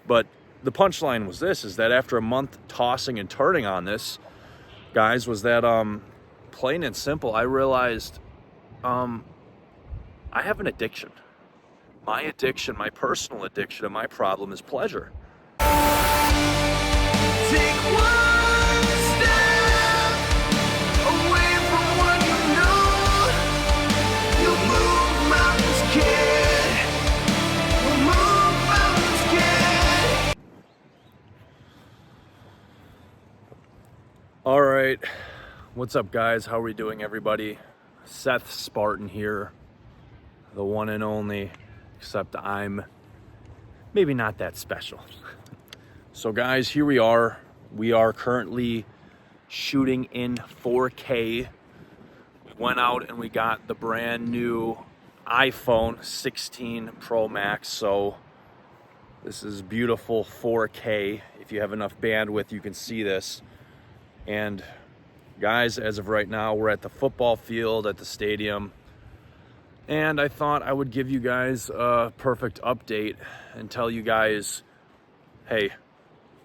But the punchline was this, is that after a month tossing and turning on this, guys, was that plain and simple, I realized I have an addiction. My addiction, my personal addiction, and my problem is pleasure. Take one step away from what you know. You'll move mountains, kid. You'll move mountains, kid. All right, what's up, guys? How are we doing, everybody? Seth Spartan here, the one and only, except I'm maybe not that special. So, guys, here we are. We are currently shooting in 4K. We went out and we got the brand new iPhone 16 Pro Max. So this is beautiful 4K. If you have enough bandwidth, you can see this. And guys, as of right now, we're at the football field at the stadium. And I thought I would give you guys a perfect update and tell you guys, hey,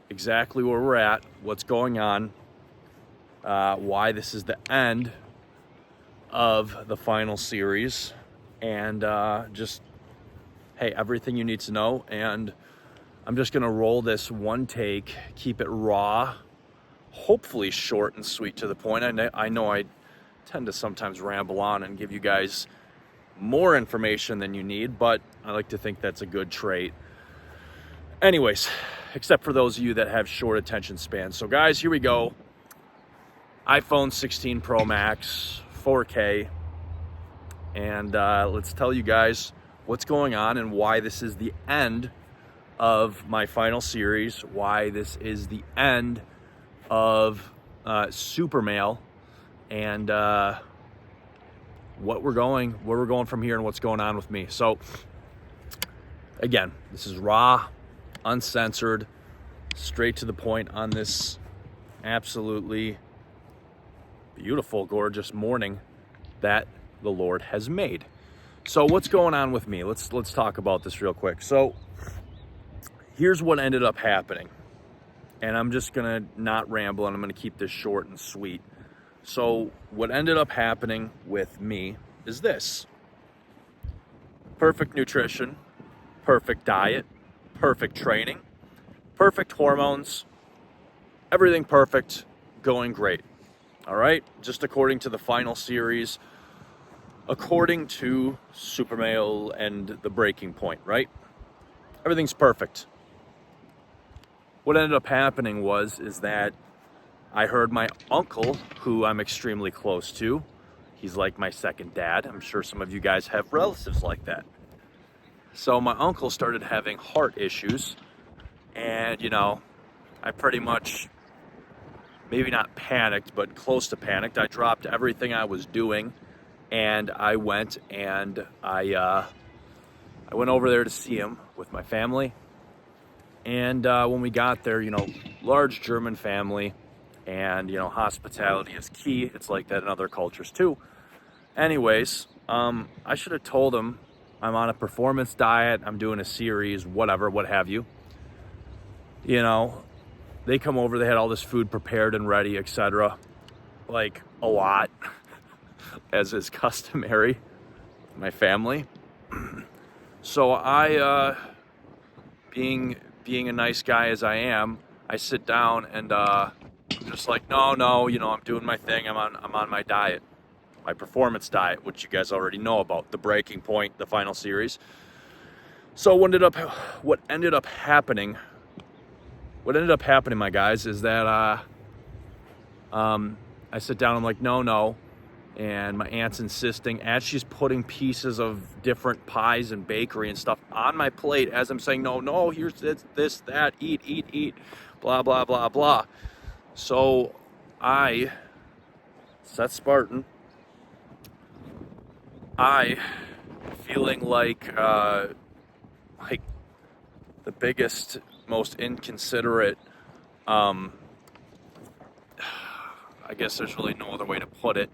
exactly where we're at, what's going on, why this is the end of the final series, and just, hey, everything you need to know. And I'm just gonna roll this one take, keep it raw, hopefully short and sweet to the point. I know I tend to sometimes ramble on and give you guys more information than you need, but I like to think that's a good trait. Anyways, except for those of you that have short attention spans. So guys, here we go. iPhone 16 Pro Max, 4K. And let's tell you guys what's going on and why this is the end of my final series, why this is the end of Super Mail, and where we're going from here and what's going on with me. So again, this is raw, uncensored, straight to the point on this absolutely beautiful, gorgeous morning that the Lord has made. So what's going on with me? Let's talk about this real quick. So here's what ended up happening. And I'm just gonna not ramble, and I'm gonna keep this short and sweet. So what ended up happening with me is this: perfect nutrition, perfect diet, perfect training, perfect hormones, everything perfect, going great. All right, just according to the final series, according to Super Male and the breaking point, right? Everything's perfect. What ended up happening is that I heard my uncle, who I'm extremely close to, he's like my second dad. I'm sure some of you guys have relatives like that. So my uncle started having heart issues, and I pretty much, maybe not panicked, but close to panicked. I dropped everything I was doing, and I went over there to see him with my family. And when we got there, large German family, and hospitality is key. It's like that in other cultures too. Anyways, I should have told him I'm on a performance diet, I'm doing a series, whatever, what have you. They come over, they had all this food prepared and ready, etc. Like a lot, as is customary, my family. So I, being a nice guy as I am, I sit down and just like, no, I'm doing my thing. I'm on my diet, my performance diet, which you guys already know about, the breaking point, the final series. So what ended up happening, my guys, is that I sit down, I'm like, no, and my aunt's insisting, as she's putting pieces of different pies and bakery and stuff on my plate, as I'm saying, no, here's this, that, eat, blah, blah, blah, blah. So I, Seth Spartan, feeling like the biggest, most inconsiderate, I guess there's really no other way to put it.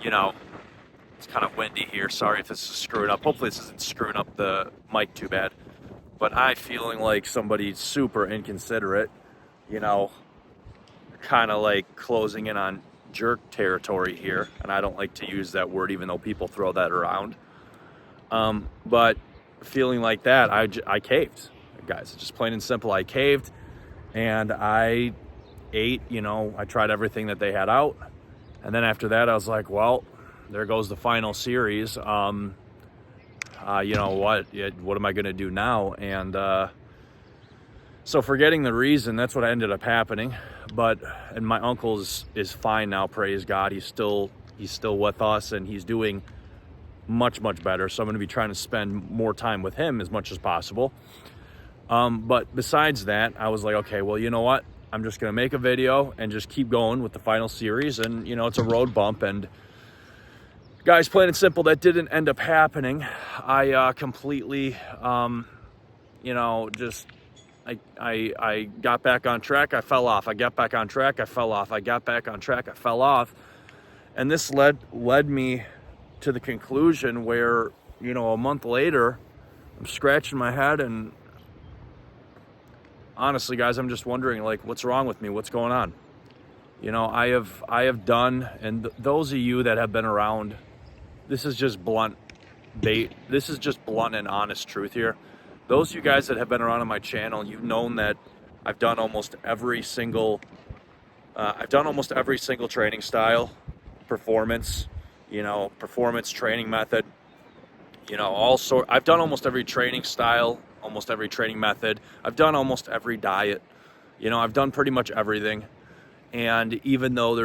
It's kind of windy here. Sorry if this is screwing up. Hopefully this isn't screwing up the mic too bad. but I feeling like somebody super inconsiderate, you know, kind of like closing in on jerk territory here. And I don't like to use that word, even though people throw that around. But feeling like that, I caved, guys. Just plain and simple, I caved, and I ate, you know, I tried everything that they had out. And then after that, I was like, well, there goes the final series. You know what am I going to do now? And so forgetting the reason, that's what ended up happening. And my uncle is fine now, praise God. He's still with us, and he's doing much better. So I'm going to be trying to spend more time with him as much as possible. But besides that, I was like, okay, well, you know what? I'm just going to make a video and just keep going with the final series. And, you know, it's a road bump. And guys, plain and simple, that didn't end up happening. I completely, you know, just, I got back on track. I fell off. I got back on track. I fell off. I got back on track. I fell off. And this led me to the conclusion where, you know, a month later, I'm scratching my head, and honestly, guys, I'm just wondering, like, what's wrong with me? What's going on? You know, I have done, and those of you that have been around, this is just blunt this is just blunt and honest truth here. Those of you guys that have been around on my channel, you've known that I've done almost every single training style, performance training method, you know, I've done almost every training style, almost every training method. I've done almost every diet. You know, I've done pretty much everything. And even though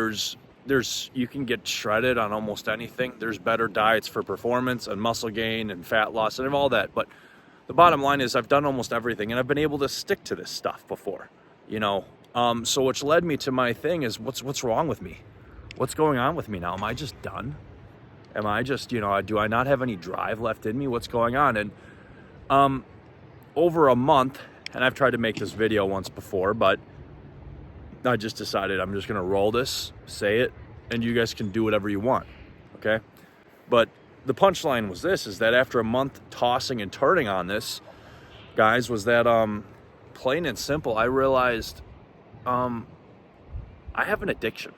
you can get shredded on almost anything, there's better diets for performance and muscle gain and fat loss and all that. But the bottom line is I've done almost everything, and I've been able to stick to this stuff before, you know. So which led me to my thing is, what's wrong with me? What's going on with me now? Am I just done? Am I just, you know, do I not have any drive left in me? What's going on? And over a month, and I've tried to make this video once before, but I just decided I'm just going to roll this, say it, and you guys can do whatever you want, okay? But the punchline was this, is that after a month tossing and turning on this, guys, was that plain and simple, I realized I have an addiction.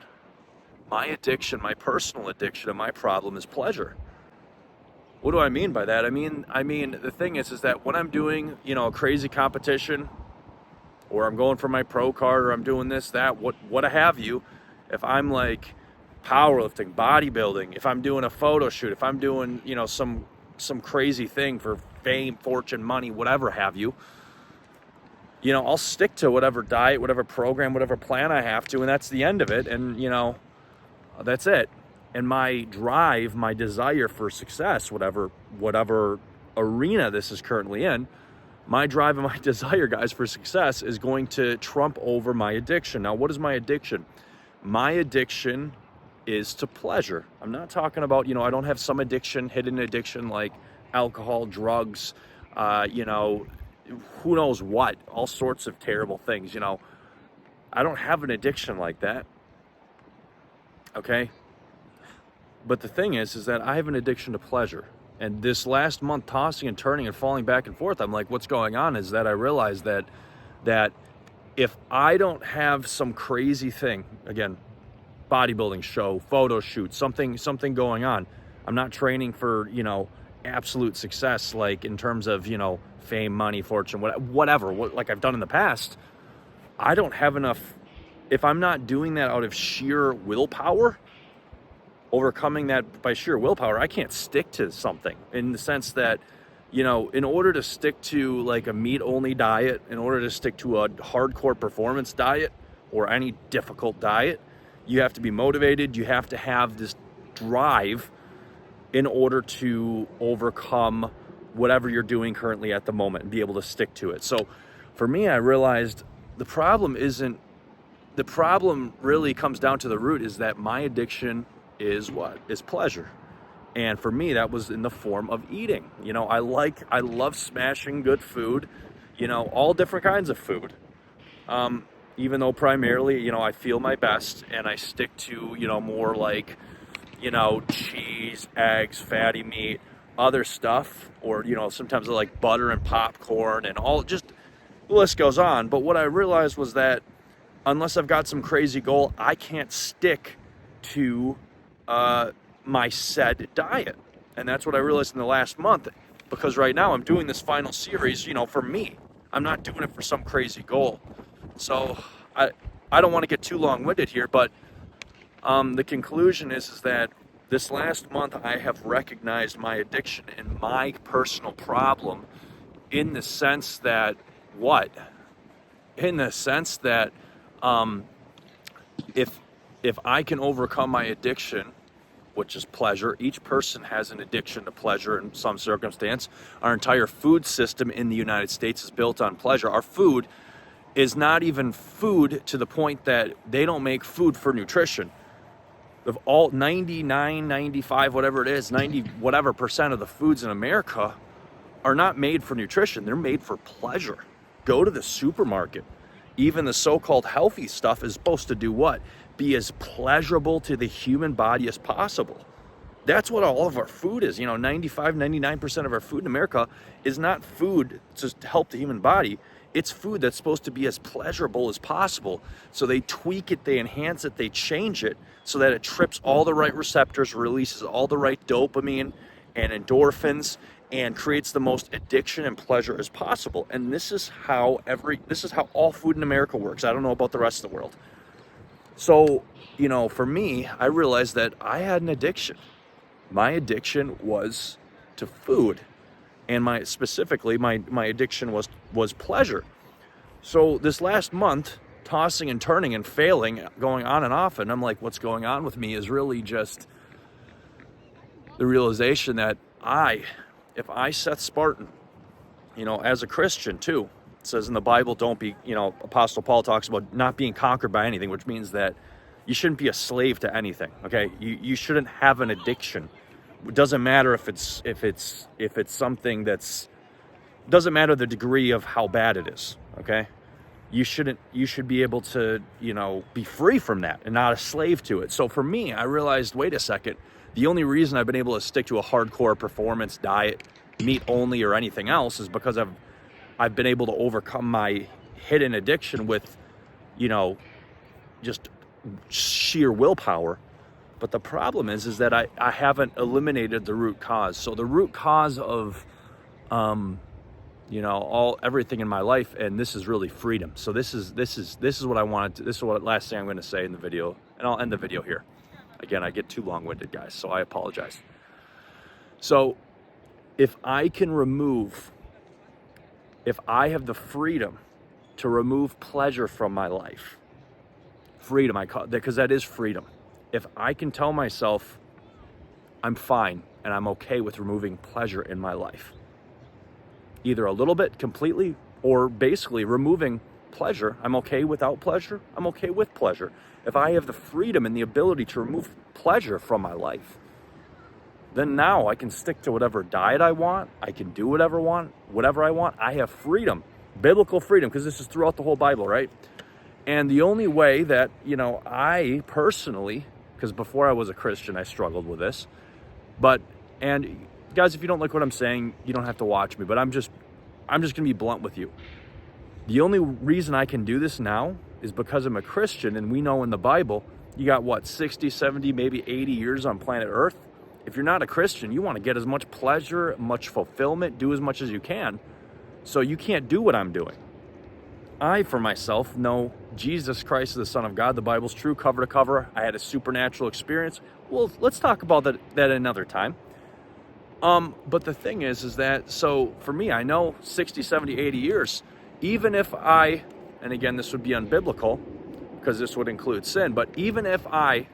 My addiction, my personal addiction, and my problem is pleasure. What do I mean by that? I mean, the thing is that when I'm doing, you know, a crazy competition, or I'm going for my pro card, or I'm doing this, that, what have you, if I'm like powerlifting, bodybuilding, if I'm doing a photo shoot, if I'm doing, you know, some crazy thing for fame, fortune, money, whatever have you, you know, I'll stick to whatever diet, whatever program, whatever plan I have to, and that's the end of it. And, you know, that's it. And my drive, my desire for success, whatever arena this is currently in, my drive and my desire, guys, for success is going to trump over my addiction. Now, what is my addiction? My addiction is to pleasure. I'm not talking about, you know, I don't have some addiction, hidden addiction like alcohol, drugs, you know, who knows what, all sorts of terrible things, you know. I don't have an addiction like that. Okay? But the thing is that I have an addiction to pleasure. And this last month, tossing and turning and falling back and forth, I'm like, what's going on? Is that I realized that if I don't have some crazy thing, again, bodybuilding show, photo shoot, something going on, I'm not training for, you know, absolute success, like in terms of, you know, fame, money, fortune, whatever, like I've done in the past, I don't have enough. If I'm not doing that out of sheer willpower, overcoming that by sheer willpower, I can't stick to something, in the sense that, you know, in order to stick to like a meat-only diet, in order to stick to a hardcore performance diet or any difficult diet, you have to be motivated. You have to have this drive in order to overcome whatever you're doing currently at the moment and be able to stick to it. So for me, I realized the problem really comes down to the root, is that my addiction is what? Is pleasure. And for me, that was in the form of eating. You know, I love smashing good food, you know, all different kinds of food. Even though primarily, you know, I feel my best and I stick to, you know, more like, you know, cheese, eggs, fatty meat, other stuff, or, you know, sometimes I like butter and popcorn and all, just the list goes on. But what I realized was that unless I've got some crazy goal, I can't stick to my said diet. And that's what I realized in the last month, because right now I'm doing this final series, you know, for me. I'm not doing it for some crazy goal. So I don't want to get too long-winded here, but the conclusion is that this last month I have recognized my addiction and my personal problem, in the sense that what? In the sense that if I can overcome my addiction, which is pleasure. Each person has an addiction to pleasure in some circumstance. Our entire food system in the United States is built on pleasure. Our food is not even food to the point that they don't make food for nutrition. Of all 99, 95, whatever it is, 90 whatever percent of the foods in America are not made for nutrition. They're made for pleasure. Go to the supermarket. Even the so-called healthy stuff is supposed to do what? Be as pleasurable to the human body as possible. That's what all of our food is. You know, 95, 99% of our food in America is not food to help the human body. It's food that's supposed to be as pleasurable as possible. So they tweak it, they enhance it, they change it so that it trips all the right receptors, releases all the right dopamine and endorphins, and creates the most addiction and pleasure as possible. And this is how all food in America works. I don't know about the rest of the world. So, you know, for me, I realized that I had an addiction. My addiction was to food. And my addiction was pleasure. So this last month, tossing and turning and failing, going on and off, and I'm like, what's going on with me is really just the realization that if I, Seth Spartan, you know, as a Christian too, it says in the Bible, don't be, you know, Apostle Paul talks about not being conquered by anything, which means that you shouldn't be a slave to anything, okay? You shouldn't have an addiction. It doesn't matter if it's something that's, doesn't matter the degree of how bad it is, okay? You should be able to, you know, be free from that and not a slave to it. So for me, I realized, wait a second, the only reason I've been able to stick to a hardcore performance diet, meat only or anything else, is because I've been able to overcome my hidden addiction with, you know, just sheer willpower. But the problem is that I haven't eliminated the root cause. So the root cause of, you know, everything in my life, and this is really freedom. So this is what I wanted to, this is what last thing I'm going to say in the video, and I'll end the video here. Again, I get too long-winded, guys, so I apologize. So if I have the freedom to remove pleasure from my life, freedom, I call it, because that is freedom. If I can tell myself I'm fine and I'm okay with removing pleasure in my life, either a little bit completely or basically removing pleasure, I'm okay without pleasure, I'm okay with pleasure. If I have the freedom and the ability to remove pleasure from my life, then now I can stick to whatever diet I want, I can do whatever I want. I have freedom, biblical freedom, because this is throughout the whole Bible, right? And the only way that, you know, I personally, because before I was a Christian, I struggled with this. And guys, if you don't like what I'm saying, you don't have to watch me, but I'm just going to be blunt with you. The only reason I can do this now is because I'm a Christian, and we know in the Bible, you got what, 60, 70, maybe 80 years on planet Earth. If you're not a Christian, you want to get as much pleasure, much fulfillment, do as much as you can. So you can't do what I'm doing. I, for myself, know Jesus Christ is the Son of God. The Bible's true, cover to cover. I had a supernatural experience. Well, let's talk about that another time. But the thing is that, so for me, I know 60, 70, 80 years, even if and again, this would be unbiblical because this would include sin, but even if I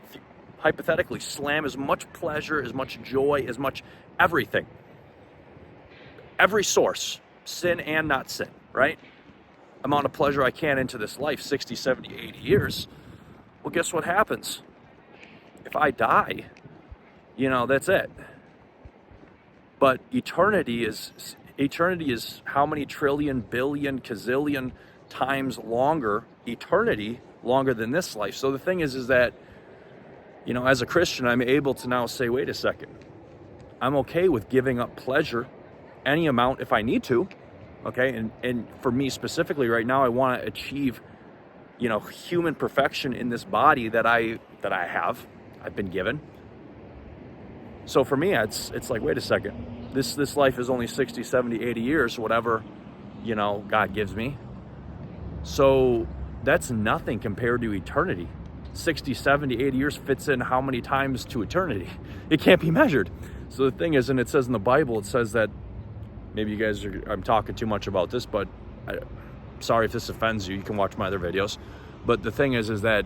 hypothetically slam as much pleasure, as much joy, as much everything, every source, sin and not sin, right? Amount of pleasure I can into this life, 60, 70, 80 years, well, guess what happens? If I die, you know, that's it. But eternity is how many trillion, billion, gazillion times longer, eternity longer than this life. So the thing is that, you know, as a Christian, I'm able to now say, wait a second, I'm okay with giving up pleasure, any amount if I need to, okay? And for me specifically right now, I want to achieve, you know, human perfection in this body that I've been given. So for me, it's like, wait a second, this life is only 60, 70, 80 years, whatever, you know, God gives me. So that's nothing compared to eternity. 60, 70, 80 years fits in how many times to eternity? It can't be measured. So the thing is, and it says in the Bible, it says that, maybe you guys I'm talking too much about this, but sorry if this offends you, you can watch my other videos. But the thing is that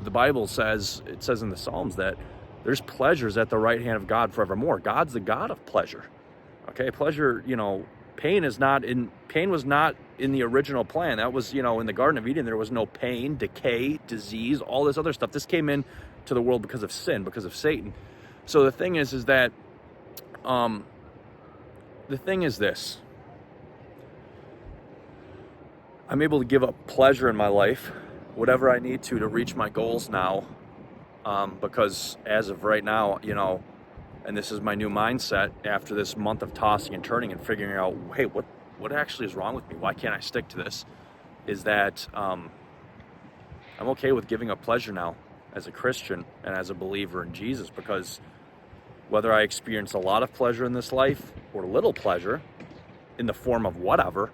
the Bible says, it says in the Psalms that there's pleasures at the right hand of God forevermore. God's the God of pleasure. Okay, pleasure, you know, pain was not in the original plan. That was, you know, in the Garden of Eden, there was no pain, decay, disease, all this other stuff. This came in to the world because of sin, because of Satan. So the thing is that, the thing is this: I'm able to give up pleasure in my life, whatever I need to reach my goals now, because as of right now, you know, and this is my new mindset after this month of tossing and turning and figuring out, hey, what actually is wrong with me? Why can't I stick to this? Is that I'm okay with giving up pleasure now as a Christian and as a believer in Jesus, because whether I experience a lot of pleasure in this life or little pleasure in the form of whatever,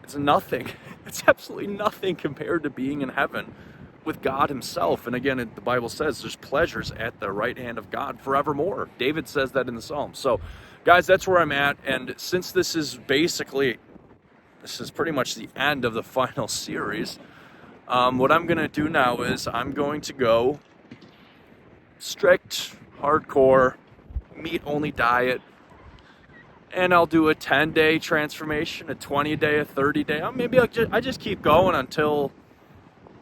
it's nothing. It's absolutely nothing compared to being in heaven with God himself. And again, the Bible says there's pleasures at the right hand of God forevermore. David says that in the Psalms. So guys, that's where I'm at. And since this is pretty much the end of the final series, what I'm going to do now is I'm going to go strict, hardcore, meat-only diet. And I'll do a 10-day transformation, a 20-day, a 30-day. Maybe I just keep going until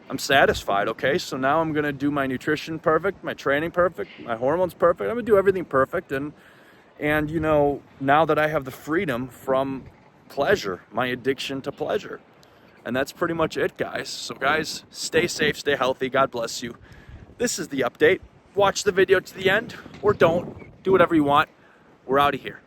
I'm satisfied, okay? So now I'm going to do my nutrition perfect, my training perfect, my hormones perfect. I'm going to do everything perfect. And you know, now that I have the freedom from pleasure, my addiction to pleasure. And that's pretty much it, guys. So guys, stay safe, stay healthy. God bless you. This is the update. Watch the video to the end, or don't. Do whatever you want. We're out of here.